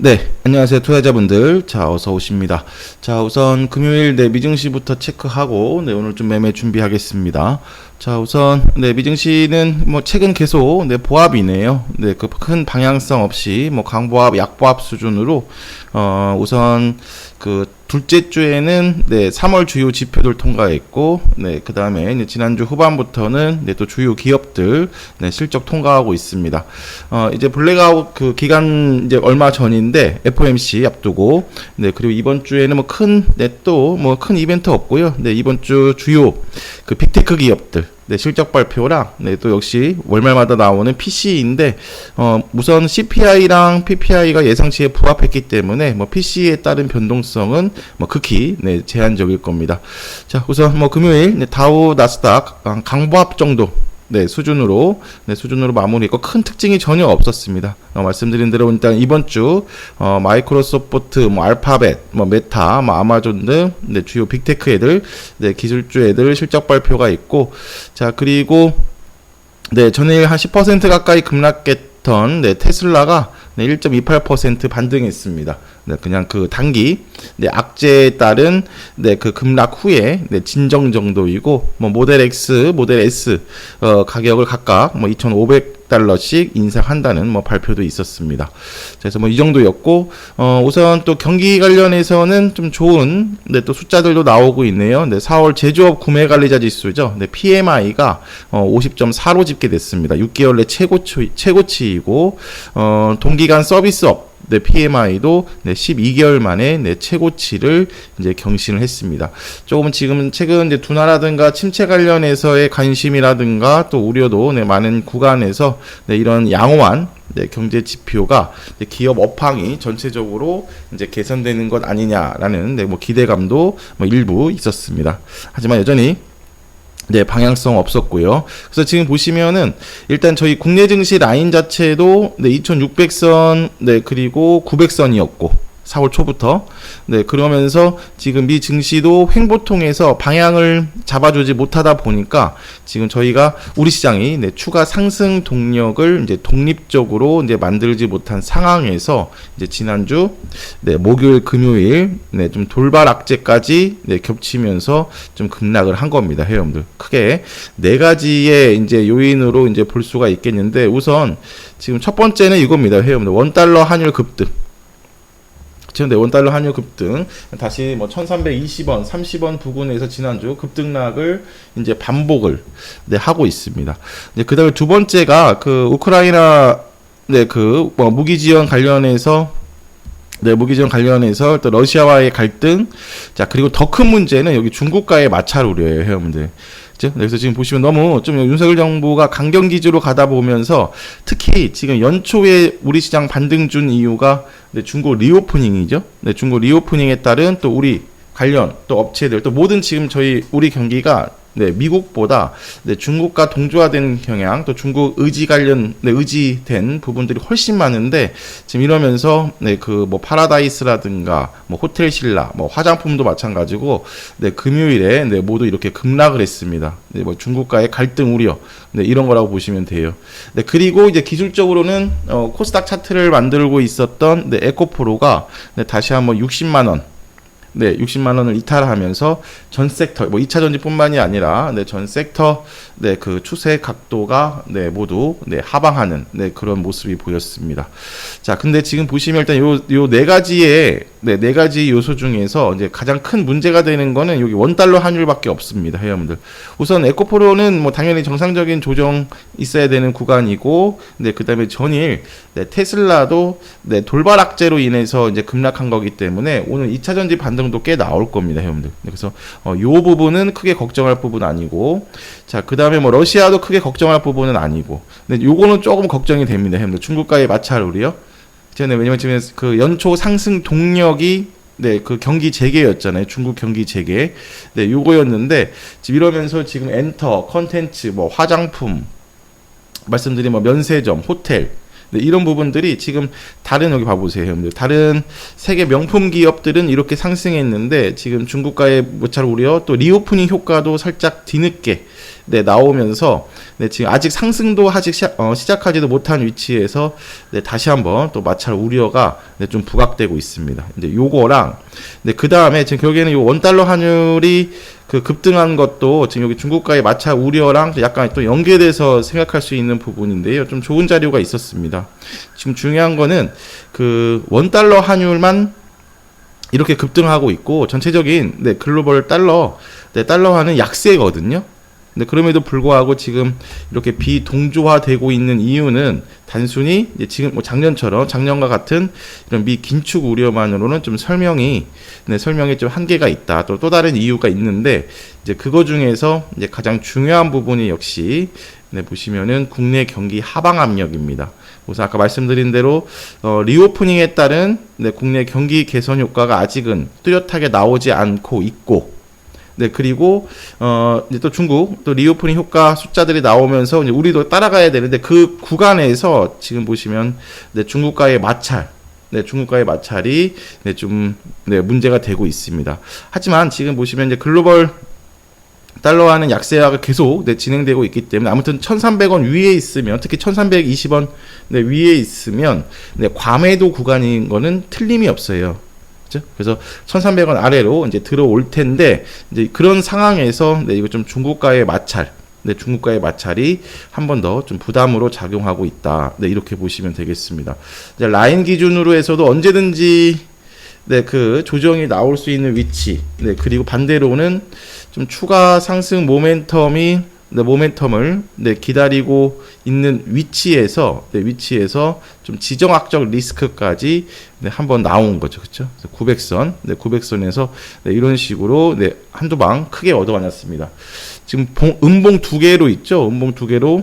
네, 안녕하세요 투자자분들. 자, 어서 오십니다. 자, 우선 금요일 미증시부터 체크하고 오늘 좀 매매 준비하겠습니다. 자, 우선 미증시는 최근 계속 보합이네요. 그 큰 방향성 없이 강보합, 약보합 수준으로 우선 그 둘째 주에는 3월 주요 지표들 통과했고, 그 다음에 지난주 후반부터는 또 주요 기업들 실적 통과하고 있습니다. 이제 블랙아웃 그 기간 이제 얼마 전인데 FOMC 앞두고, 그리고 이번 주에는 큰 이벤트 없고요. 이번 주 주요 그 빅테크 기업들 실적 발표랑 또 역시 월말마다 나오는 PC인데 우선 CPI랑 PPI가 예상치에 부합했기 때문에 PC에 따른 변동성은 극히 제한적일 겁니다. 자, 우선 금요일 다우 나스닥 강보합 정도 수준으로 마무리했고 큰 특징이 전혀 없었습니다. 말씀드린 대로 일단 이번 주 마이크로소프트, 알파벳, 메타, 아마존 등 주요 빅테크 애들, 기술주 애들 실적 발표가 있고, 자, 그리고 전일 한 10% 가까이 급락했던 테슬라가 1.28% 반등했습니다. 그냥 그 단기 악재에 따른 그 급락 후에 진정 정도이고, 모델 X, 모델 S 가격을 각각 2,500달러씩 인상한다는 발표도 있었습니다. 그래서 이 정도였고, 우선 또 경기 관련해서는 좀 좋은 또 숫자들도 나오고 있네요. 4월 제조업 구매 관리자 지수죠. PMI가 50.4로 집계됐습니다. 6개월 내 최고치이고, 동기간 서비스업 PMI도 12개월 만에 최고치를 이제 경신을 했습니다. 조금 지금 최근 이제 둔화라든가 침체 관련해서의 관심이라든가 또 우려도 많은 구간에서 이런 양호한 경제 지표가 기업 업황이 전체적으로 이제 개선되는 것 아니냐라는 기대감도 일부 있었습니다. 하지만 여전히 방향성 없었고요. 그래서 지금 보시면은 일단 저희 국내 증시 라인 자체도 2600선 그리고 900선이었고 4월 초부터 그러면서 지금 미 증시도 횡보통해서 방향을 잡아주지 못하다 보니까 지금 저희가 우리 시장이 추가 상승 동력을 이제 독립적으로 이제 만들지 못한 상황에서 이제 지난주 목요일 금요일 좀 돌발 악재까지 겹치면서 좀 급락을 한 겁니다. 회원들 크게 네 가지의 이제 요인으로 이제 볼 수가 있겠는데, 우선 지금 첫 번째는 이겁니다. 회원들 원달러 환율 급등. 원달러 환율 급등, 다시 1320원, 30원 부근에서 지난주 급등락을 이제 반복을 하고 있습니다. 그 다음에 두 번째가 그 우크라이나 무기 지원 관련해서 또 러시아와의 갈등, 자, 그리고 더 큰 문제는 여기 중국과의 마찰 우려예요, 회원분들. 그래서 지금 보시면 너무 좀 윤석열 정부가 강경 기조로 가다 보면서 특히 지금 연초에 우리 시장 반등 준 이유가 중국 리오프닝이죠. 중국 리오프닝에 따른 또 우리 관련 또 업체들 또 모든 지금 저희 우리 경기가 미국보다 중국과 동조화된 경향, 또 중국 의지 관련 의지된 부분들이 훨씬 많은데, 지금 이러면서 그 파라다이스라든가 호텔신라, 화장품도 마찬가지고 금요일에 모두 이렇게 급락을 했습니다. 중국과의 갈등 우려 이런 거라고 보시면 돼요. 그리고 이제 기술적으로는 코스닥 차트를 만들고 있었던 에코프로가 다시 한번 60만 원 60만 원을 이탈하면서 전 섹터, 2차 전지뿐만이 아니라 전 섹터 그 추세 각도가 모두 하방하는 그런 모습이 보였습니다. 자, 근데 지금 보시면 일단 요 네 가지의 네 가지 요소 중에서 이제 가장 큰 문제가 되는 거는 여기 원달러 환율밖에 없습니다, 회원분들. 우선 에코프로는 당연히 정상적인 조정 있어야 되는 구간이고, 그다음에 전일 테슬라도 돌발 악재로 인해서 이제 급락한 거기 때문에 오늘 2차 전지 반등도 꽤 나올 겁니다, 회원분들. 그래서 요 부분은 크게 걱정할 부분 아니고, 자, 그다음에 러시아도 크게 걱정할 부분은 아니고, 근데 요거는 조금 걱정이 됩니다, 회원분들. 중국과의 마찰 우리요. 왜냐면 지금 그 연초 상승 동력이 그 경기 재개였잖아요. 중국 경기 재개. 요거였는데 지금 이러면서 지금 엔터, 컨텐츠, 화장품, 말씀드린 면세점, 호텔, 네, 이런 부분들이 지금 다른 여기 봐보세요, 여러분들. 다른 세계 명품 기업들은 이렇게 상승했는데 지금 중국과의 마찰 우려 또 리오프닝 효과도 살짝 뒤늦게 네, 나오면서 네, 지금 아직 상승도 아직 시작하지도 못한 위치에서 네, 다시 한번 또 마찰 우려가 네, 좀 부각되고 있습니다. 이제 요거랑 네, 그 다음에 지금 결국에는 요 원달러 환율이 그 급등한 것도 지금 여기 중국과의 마찰 우려랑 약간 또 연계돼서 생각할 수 있는 부분인데요. 좀 좋은 자료가 있었습니다. 지금 중요한 거는 그 원달러 환율만 이렇게 급등하고 있고 전체적인 네, 글로벌 달러, 네, 달러화는 약세거든요. 근데 그럼에도 불구하고 지금 이렇게 비동조화되고 있는 이유는 단순히 이제 지금 뭐 작년과 같은 이런 미 긴축 우려만으로는 좀 설명이 좀 한계가 있다. 또 다른 이유가 있는데 이제 그거 중에서 이제 가장 중요한 부분이 역시 네, 보시면은 국내 경기 하방 압력입니다. 그래서 아까 말씀드린 대로 리오프닝에 따른 네, 국내 경기 개선 효과가 아직은 뚜렷하게 나오지 않고 있고 네, 그리고, 이제 또 중국, 또 리오프닝 효과 숫자들이 나오면서, 이제 우리도 따라가야 되는데, 그 구간에서 지금 보시면, 네, 중국과의 마찰이, 네, 좀, 네, 문제가 되고 있습니다. 하지만 지금 보시면 이제 글로벌 달러화는 약세화가 계속 네, 진행되고 있기 때문에, 아무튼 1,300원 위에 있으면, 특히 1,320원 네, 위에 있으면, 네, 과매도 구간인 거는 틀림이 없어요. 그래서 1,300원 아래로 이제 들어올 텐데 이제 그런 상황에서 네, 이거 좀 중국과의 마찰이 한 번 더 좀 부담으로 작용하고 있다. 네, 이렇게 보시면 되겠습니다. 이제 라인 기준으로 해서도 언제든지 네, 그 조정이 나올 수 있는 위치. 네, 그리고 반대로는 좀 추가 상승 모멘텀을 네, 기다리고 있는 위치에서 좀 지정학적 리스크까지 네, 한번 나온 거죠. 그렇죠? 900선. 네, 900선에서 네, 이런 식으로 네, 한두 방 크게 얻어왔습니다. 지금 음봉 두 개로 있죠. 음봉 두 개로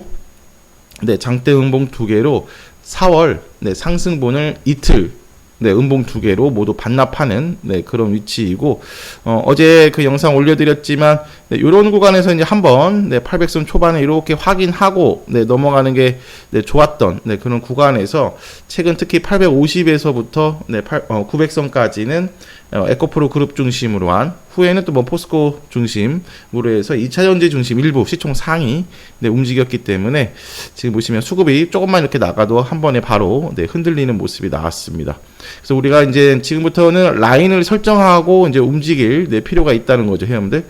네, 장대 음봉 두 개로 4월 네, 상승분을 이틀 네, 음봉 두 개로 모두 반납하는 네, 그런 위치이고 어제 그 영상 올려드렸지만 네, 요런 구간에서 이제 한번 네, 800선 초반에 이렇게 확인하고 네, 넘어가는 게 네, 좋았던 네, 그런 구간에서 최근 특히 850에서부터 네, 900선까지는 에코프로 그룹 중심으로 한 후에는 또 뭐 포스코 중심으로 해서 2차전지 중심 일부 시총 상위 네, 움직였기 때문에 지금 보시면 수급이 조금만 이렇게 나가도 한 번에 바로 네, 흔들리는 모습이 나왔습니다. 그래서 우리가 이제 지금부터는 라인을 설정하고 이제 움직일 네, 필요가 있다는 거죠, 회원들.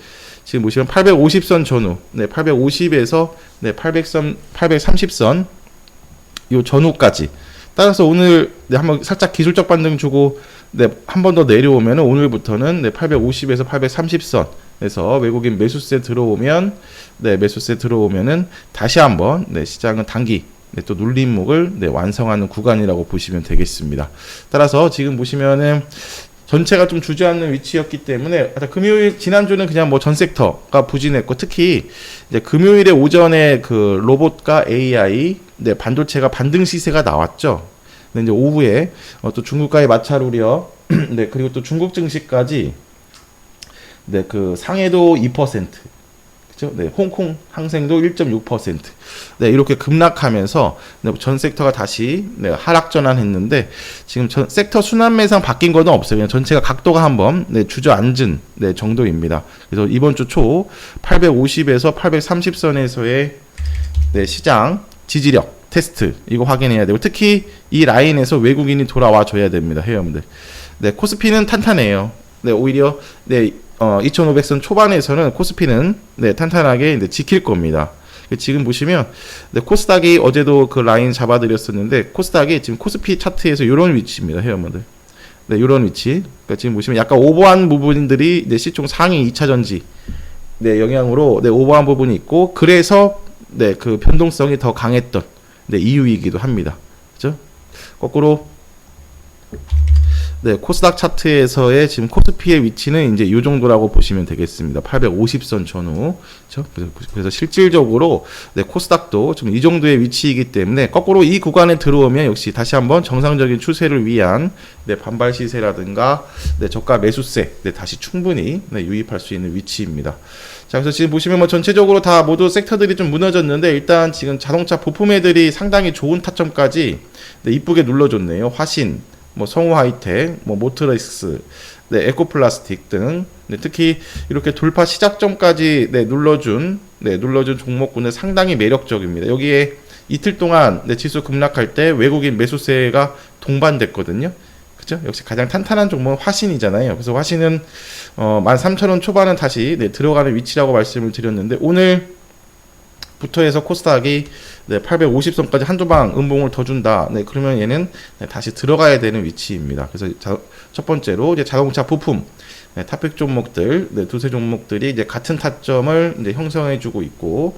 지금 보시면 850선 전후, 네, 850에서 네, 830선 요 전후까지. 따라서 오늘 네, 한번 살짝 기술적 반등 주고 네, 한 번 더 내려오면 오늘부터는 네, 850에서 830선에서 외국인 매수세 들어오면은 다시 한번 네, 시장은 단기 네, 또 눌림목을 네, 완성하는 구간이라고 보시면 되겠습니다. 따라서 지금 보시면은 전체가 좀 주저앉는 위치였기 때문에 금요일 지난주는 그냥 뭐 전 섹터가 부진했고 특히 이제 금요일에 오전에 그 로봇과 AI 네, 반도체가 반등 시세가 나왔죠. 근데 이제 오후에 또 중국과의 마찰 우려 네, 그리고 또 중국 증시까지 네, 그 상해도 2%. 그죠? 네, 홍콩 항생도 1.6%. 네, 이렇게 급락하면서 네, 전 섹터가 다시 네, 하락 전환했는데 지금 전 섹터 순환 매상 바뀐 건 없어요. 그냥 전체가 각도가 한번 네, 주저앉은 네, 정도입니다. 그래서 이번 주 초 850에서 830선에서의 네, 시장 지지력 테스트 이거 확인해야 되고 특히 이 라인에서 외국인이 돌아와 줘야 됩니다, 회원들. 네, 코스피는 탄탄해요. 네, 오히려 네, 2,500선 초반에서는 코스피는 네, 탄탄하게 네, 지킬 겁니다. 지금 보시면 네, 코스닥이 어제도 그 라인 잡아드렸었는데 코스닥이 지금 코스피 차트에서 이런 위치입니다, 회원들. 네, 이런 위치. 그러니까 지금 보시면 약간 오버한 부분들이 네, 시총 상위 2차전지 네, 영향으로 네, 오버한 부분이 있고 그래서 네, 그 변동성이 더 강했던 네, 이유이기도 합니다. 그죠? 거꾸로 네, 코스닥 차트에서의 지금 코스피의 위치는 이제 이 정도라고 보시면 되겠습니다. 850선 전후. 그렇죠? 그래서 실질적으로 네, 코스닥도 지금 이 정도의 위치이기 때문에 거꾸로 이 구간에 들어오면 역시 다시 한번 정상적인 추세를 위한 네, 반발 시세라든가 네, 저가 매수세 네, 다시 충분히 네, 유입할 수 있는 위치입니다. 자, 그래서 지금 보시면 뭐 전체적으로 다 모두 섹터들이 좀 무너졌는데 일단 지금 자동차 부품애들이 상당히 좋은 타점까지 네, 이쁘게 눌러줬네요. 화신, 뭐 성우 하이텍, 뭐 모트레스, 네, 에코플라스틱 등 네, 특히 이렇게 돌파 시작점까지 네, 눌러준 종목군은 상당히 매력적입니다. 여기에 이틀 동안 네, 지수 급락할 때 외국인 매수세가 동반됐거든요. 그죠? 역시 가장 탄탄한 종목은 화신이잖아요. 그래서 화신은 13,000원 초반은 다시 네, 들어가는 위치라고 말씀을 드렸는데 오늘부터 해서 코스닥이 네, 850선까지 한두 방 음봉을 더 준다. 네, 그러면 얘는 네, 다시 들어가야 되는 위치입니다. 그래서 첫 번째로 이제 자동차 부품 네, 탑픽 종목들, 네, 두세 종목들이 이제 같은 타점을 이제 형성해주고 있고,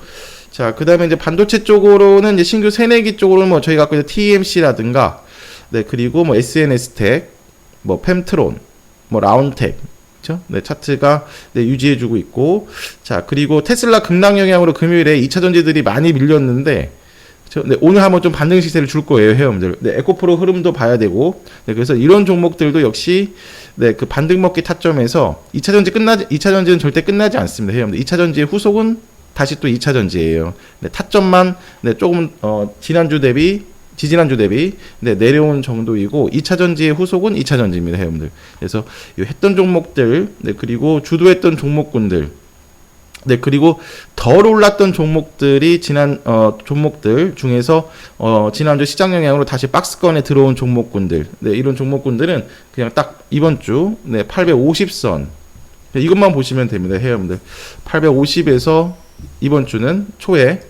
자, 그 다음에 이제 반도체 쪽으로는 이제 신규 새내기 쪽으로는 뭐 저희가 아까 TMC라든가, 네, 그리고 뭐 SNS텍, 뭐 펨트론, 뭐 라운텍, 그렇죠? 네, 차트가 네, 유지해주고 있고, 자, 그리고 테슬라 급락 영향으로 금요일에 2차 전지들이 많이 밀렸는데, 네, 오늘 한번 좀 반등 시세를 줄 거예요, 회원들. 네, 에코프로 흐름도 봐야 되고, 네, 그래서 이런 종목들도 역시 네, 그 반등 먹기 타점에서 2차 전지는 절대 끝나지 않습니다, 회원들. 2차 전지의 후속은 다시 또 2차 전지예요. 네, 타점만 네, 조금 지지난주 대비 네, 내려온 정도이고 2차 전지의 후속은 2차 전지입니다, 회원들. 그래서 이 했던 종목들, 네, 그리고 주도했던 종목군들, 네, 그리고 덜 올랐던 종목들이 종목들 중에서 지난주 시장 영향으로 다시 박스권에 들어온 종목군들, 네, 이런 종목군들은 그냥 딱 이번 주 네, 850선 네, 이것만 보시면 됩니다, 회원들. 850에서 이번 주는 초에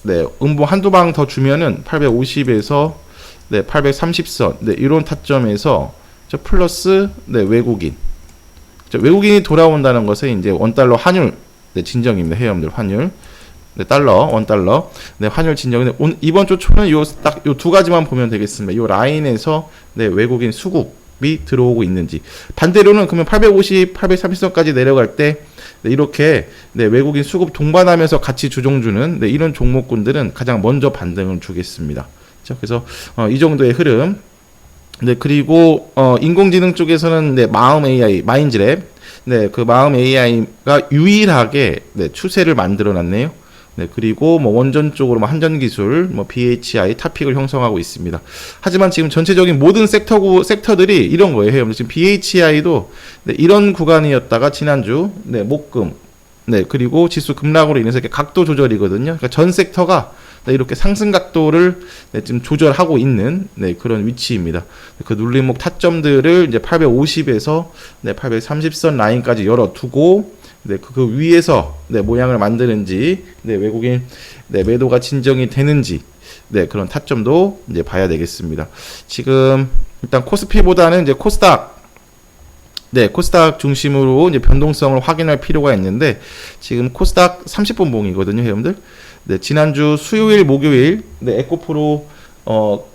네, 음봉 한두 방 더 주면은 850에서 네, 830선 네, 이런 타점에서 플러스 네, 외국인이 돌아온다는 것은 이제 원달러 환율 네, 진정입니다. 회원들 환율. 네, 원달러. 네, 환율 진정인데 이번 주 초는 딱 요 두 가지만 보면 되겠습니다. 요 라인에서 네, 외국인 수급이 들어오고 있는지. 반대로는 그러면 850, 830선까지 내려갈 때 네, 이렇게 네, 외국인 수급 동반하면서 같이 주종주는 네, 이런 종목군들은 가장 먼저 반등을 주겠습니다. 그래서 이 정도의 흐름. 네, 그리고 인공지능 쪽에서는 네, 마음 AI, 마인즈랩, 네, 그 마음 AI가 유일하게 네, 추세를 만들어 놨네요. 네, 그리고 뭐 원전 쪽으로 뭐 한전기술, 뭐 BHI 탑픽을 형성하고 있습니다. 하지만 지금 전체적인 모든 섹터들이 이런 거예요. 지금 BHI도 네, 이런 구간이었다가 지난주 네, 목금, 네, 그리고 지수 급락으로 인해서 이렇게 각도 조절이거든요. 그러니까 전 섹터가 네, 이렇게 상승 각도를 네, 지금 조절하고 있는 네, 그런 위치입니다. 그 눌림목 타점들을 이제 850에서 네, 830선 라인까지 열어두고 네, 그 위에서 네, 모양을 만드는지 네, 외국인 네, 매도가 진정이 되는지 네, 그런 타점도 이제 봐야 되겠습니다. 지금 일단 코스피보다는 이제 코스닥 중심으로 이제 변동성을 확인할 필요가 있는데 지금 코스닥 30분 봉이거든요, 여러분들. 네, 지난주 수요일, 목요일 네, 에코프로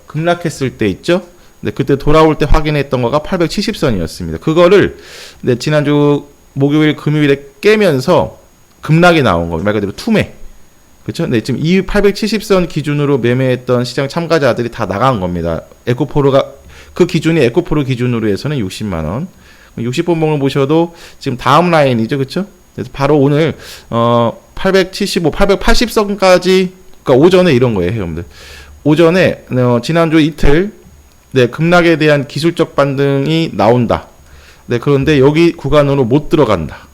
급락했을 때 있죠. 네, 그때 돌아올 때 확인했던 거가 870선이었습니다. 그거를 네, 지난주 목요일, 금요일에 깨면서 급락이 나온 거예요. 말 그대로 투매. 그렇죠? 네, 지금 이 870선 기준으로 매매했던 시장 참가자들이 다 나간 겁니다. 에코프로가 그 기준이 에코프로 기준으로 해서는 60만 원. 60분 봉을 보셔도 지금 다음 라인이죠, 그렇죠? 그래서 바로 오늘 875, 880선까지 그러니까 오전에 이런 거예요, 여러분들. 오전에 지난주 이틀 네, 급락에 대한 기술적 반등이 나온다. 네, 그런데 여기 구간으로 못 들어간다.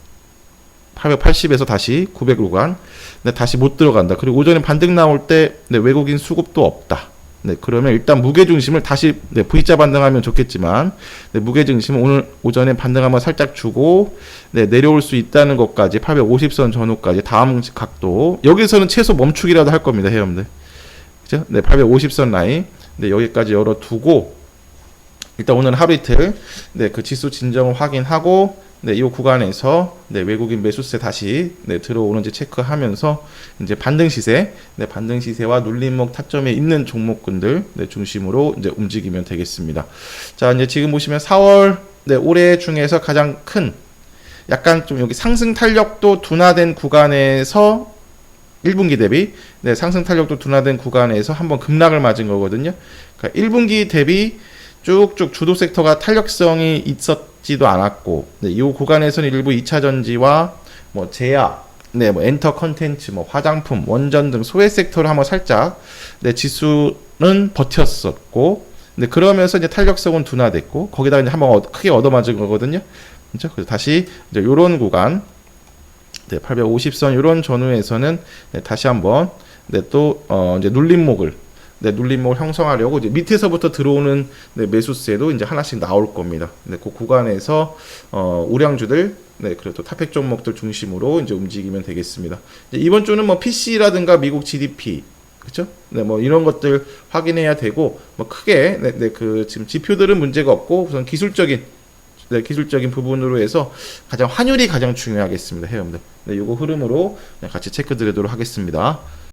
880에서 다시 900 구간. 네, 다시 못 들어간다. 그리고 오전에 반등 나올 때 네, 외국인 수급도 없다. 네, 그러면 일단 무게중심을 다시 네, V자 반등하면 좋겠지만 네, 무게중심은 오늘 오전에 반등 한번 살짝 주고 네, 내려올 수 있다는 것까지 850선 전후까지 다음 각도 여기서는 최소 멈추기라도 할 겁니다, 회원들. 그죠? 네, 850선 라인 네, 여기까지 열어두고 일단 오늘 하루 이틀 네, 그 지수 진정을 확인하고 네, 이 구간에서 네, 외국인 매수세 다시 네, 들어오는지 체크하면서 이제 반등 시세와 눌림목 타점에 있는 종목군들 네, 중심으로 이제 움직이면 되겠습니다. 자, 이제 지금 보시면 4월 네, 올해 중에서 가장 큰 약간 좀 여기 상승 탄력도 둔화된 구간에서 1분기 대비 네, 상승 탄력도 둔화된 구간에서 한번 급락을 맞은 거거든요. 그러니까 1분기 대비 쭉쭉 주도 섹터가 탄력성이 있었지도 않았고 네, 이 구간에서는 일부 2차 전지와 뭐 제약, 네, 뭐 엔터 컨텐츠, 뭐 화장품, 원전 등 소외 섹터를 한번 살짝 네, 지수는 버텼었고, 네, 그러면서 이제 탄력성은 둔화됐고, 거기다가 이제 한번 크게 얻어맞은 거거든요. 그렇죠? 그래서 다시 이제 요런 구간, 네, 850선 요런 전후에서는 네, 다시 한번 네, 또 이제 눌림목을 네, 눌림목을 형성하려고 이제 밑에서부터 들어오는 네, 매수세도 이제 하나씩 나올 겁니다. 네, 그 구간에서 우량주들 네, 그리고 또 탑핵 종목들 중심으로 이제 움직이면 되겠습니다. 이번 주는 뭐 PC라든가 미국 GDP 그렇죠? 네, 뭐 이런 것들 확인해야 되고 뭐 크게 네, 네, 그 지금 지표들은 문제가 없고 우선 기술적인 네, 기술적인 부분으로 해서 가장 환율이 가장 중요하겠습니다, 회원들. 네, 요거 흐름으로 같이 체크 드리도록 하겠습니다.